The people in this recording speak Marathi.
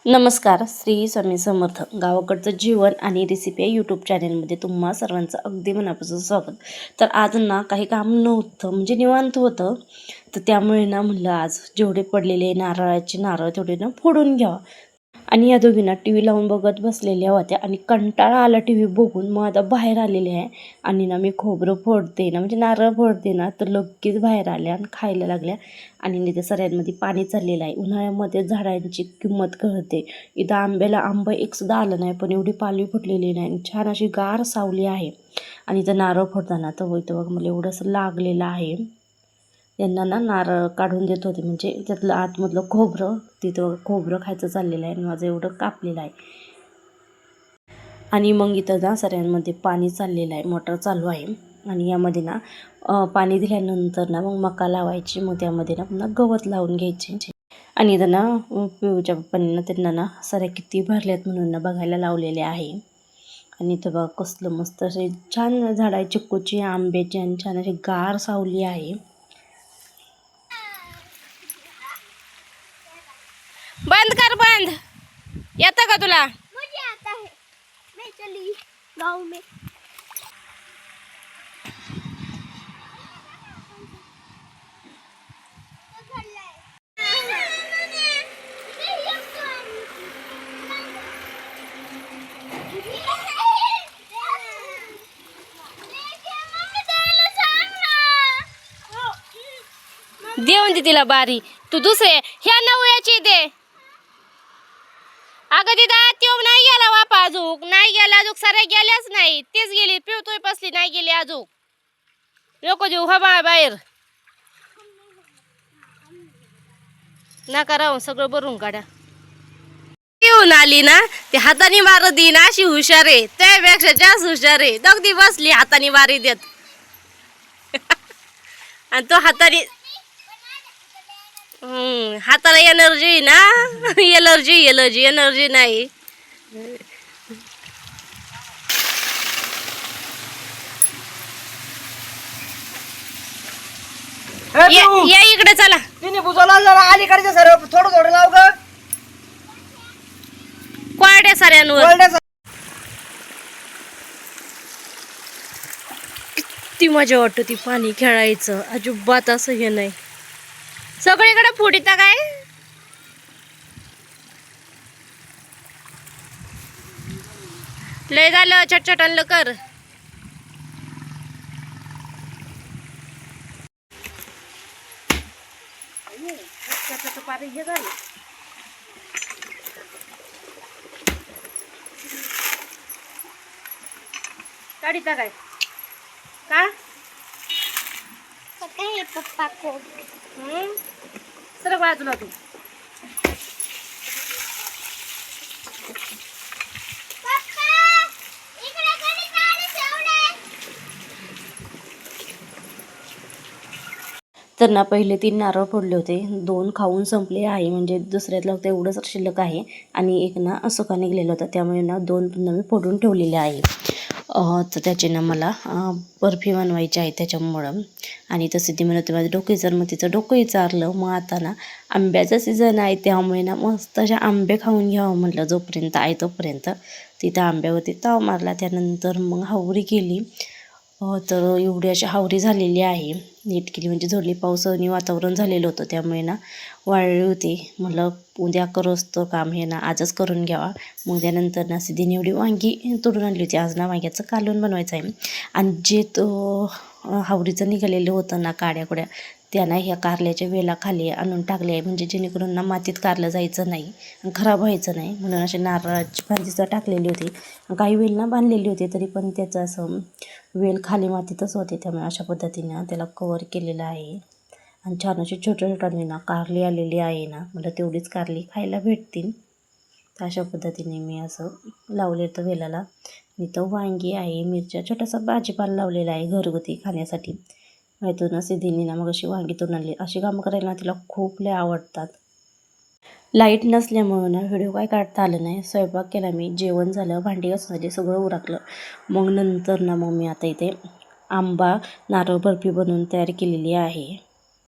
नमस्कार. श्री स्वामी समर्थ. गावाकडचं जीवन आणि रेसिपी या यूट्यूब चॅनलमध्ये तुम्हा सर्वांचं अगदी मनापासून स्वागत. तर आज ना काही काम नव्हतं, म्हणजे निवांत होतं. तर त्यामुळे ना म्हणलं आज जेवढे पडलेले नारळाचे नारळ तेवढे ना फोडून घ्यावा. आणि या दोघींना टी व्ही लावून बघत बसलेल्या होत्या आणि कंटाळा आला टी व्ही बघून. मग आता बाहेर आलेले आहे आणि ना मी खोबरं फोडते ना, म्हणजे नारळ फोडते ना, तर लगेच बाहेर आल्या आणि खायला लागल्या. आणि तिथे सऱ्यांमध्ये पाणी चाललेलं आहे. उन्हाळ्यामध्ये झाडांची किंमत कळते. इथं आंब्याला आंबा एकसुद्धा आलं नाही, पण एवढी पालवी फुटलेली नाही आणि छान अशी गार सावली आहे. आणि इथं नारळ फोडताना तर इथं बघ मला एवढंसं लागलेलं आहे. त्यांना ना नारळ काढून देत होते, म्हणजे त्यातलं आतमधलं खोबरं, तिथं खोबरं खायचं चाललेलं आहे आणि माझं एवढं कापलेलं आहे. आणि मग इथं ना सऱ्यांमध्ये पाणी चाललेलं आहे, मोटर चालू आहे. आणि यामध्ये ना पाणी दिल्यानंतर ना मग मका लावायची. मग त्यामध्ये ना पुन्हा गवत लावून घ्यायचे. आणि इथं ना पिऊच्या पप्पांनी ना त्यांना ना सऱ्या किती भरल्यात म्हणून ना बघायला लावलेले आहे. आणि इथं बघा कसलं मस्त असे छान झाड आहे, चिक्कूची, आंब्याची, आणि छान अशी गार सावली आहे. बंद कर, बंद. येतं का तुला? मुझे आता है. मैं चली गाँव में. देऊन दे तिला बारी. तू दुसरे ह्या नवयाची दे. अगं दिदा त्यो नाही गेला वापा, अजूक नाही गेला, अजूक साऱ्या गेल्याच नाही. तेच गेली पिवतोय पसली, नाही गेली अजूक. लोक देऊ हवा बाहेर नका राहून सगळं भरून काढा. येऊन आली ना ते हाताने मार देईन अशी हुशार आहे, त्यापेक्षा जास्त हुशार आहे. दगदी बसली हाताने मारी देत आणि तो हाताने हाताला एनर्जी ना, एलर्जी एलर्जी एनर्जी नाही. या इकडे चला. तिने बुजवला जरा अलीकडे सर थोडं थोडं लाव ग. कोरड्या साऱ्यांवर किती मजा वाटत ती पाणी खेळायचं. अजिबात असं हे नाही, सगळीकडे फुटीता काय. लय झालं छटछट आणलं कर. हे झालं काढीता काय का पप्पा को सर बाजूला तू. तर ना पहिले 3 नारळ फोडले होते, 2 खाऊन संपले आहे, म्हणजे दुसऱ्यातलं फक्त एवढंच शिल्लक आहे. आणि एक ना सुका निघलेलं होतं, त्यामुळे ना 2 पुन्हा मी फोडून ठेवलेले आहे. तर त्याचे ना मला बर्फी बनवायची आहे त्याच्यामुळं. आणि तसे ती म्हणत माझं डोकं विचार, मग तिचं डोकंही चारलं. मग आता ना आंब्याचा सीझन आहे, त्यामुळे ना मस्त अशा आंबे खाऊन घ्यावं म्हटलं जोपर्यंत आहे तोपर्यंत. तिथं आंब्यावरती ताव मारला. त्यानंतर मग हावरी केली. तर एवढी अशी हावरी झालेली आहे, नीट केली म्हणजे झोडली. पावसाने वातावरण झालेलं होतं, त्यामुळे ना वाळली होती. म्हटलं उद्या करूच तो काम, हे ना आजच करून घ्यावा. मग त्यानंतर ना सिद्धीने एवढी वांगी तोडून आणली होती. आज ना वांग्याचं कालवण बनवायचं आहे. आणि जे तो हावरीचं निघालेलं होतं ना काड्या त्यांना ह्या कारल्याच्या वेला खाली आणून टाकले आहे, म्हणजे जेणेकरून ना मातीत कारलं जायचं नाही आणि खराब व्हायचं नाही म्हणून. असे नारळाची भाजीचं टाकलेली होती. काही वेल ना बांधलेली होती, तरी पण त्याचं असं वेल खाली मातीतच होते, त्यामुळे अशा पद्धतीनं त्याला कवर केलेलं आहे. आणि छान अशी छोट्या छोट्याने ना कारली आलेली आहे ना, मला तेवढीच कारली खायला भेटतील. तर अशा पद्धतीने मी असं लावले तर वेलाला. इथं वांगी आहे, मिरच्या, छोटासा भाजीपाला लावलेला आहे घरगुती खाण्यासाठी. माहितून सिद्धीने ना मग अशी वांगी तोडून आणली. अशी कामं करायला तिला खूप लय आवडतात. लाईट नसल्यामुळं ना व्हिडिओ काय काढता आलं नाही. स्वयंपाक केला मी, जेवण झालं, भांडी घासून झाली, सगळं उरकलं. मग नंतर ना मग मी आता इथे आंबा नारळ बर्फी बनवून तयार केलेली आहे.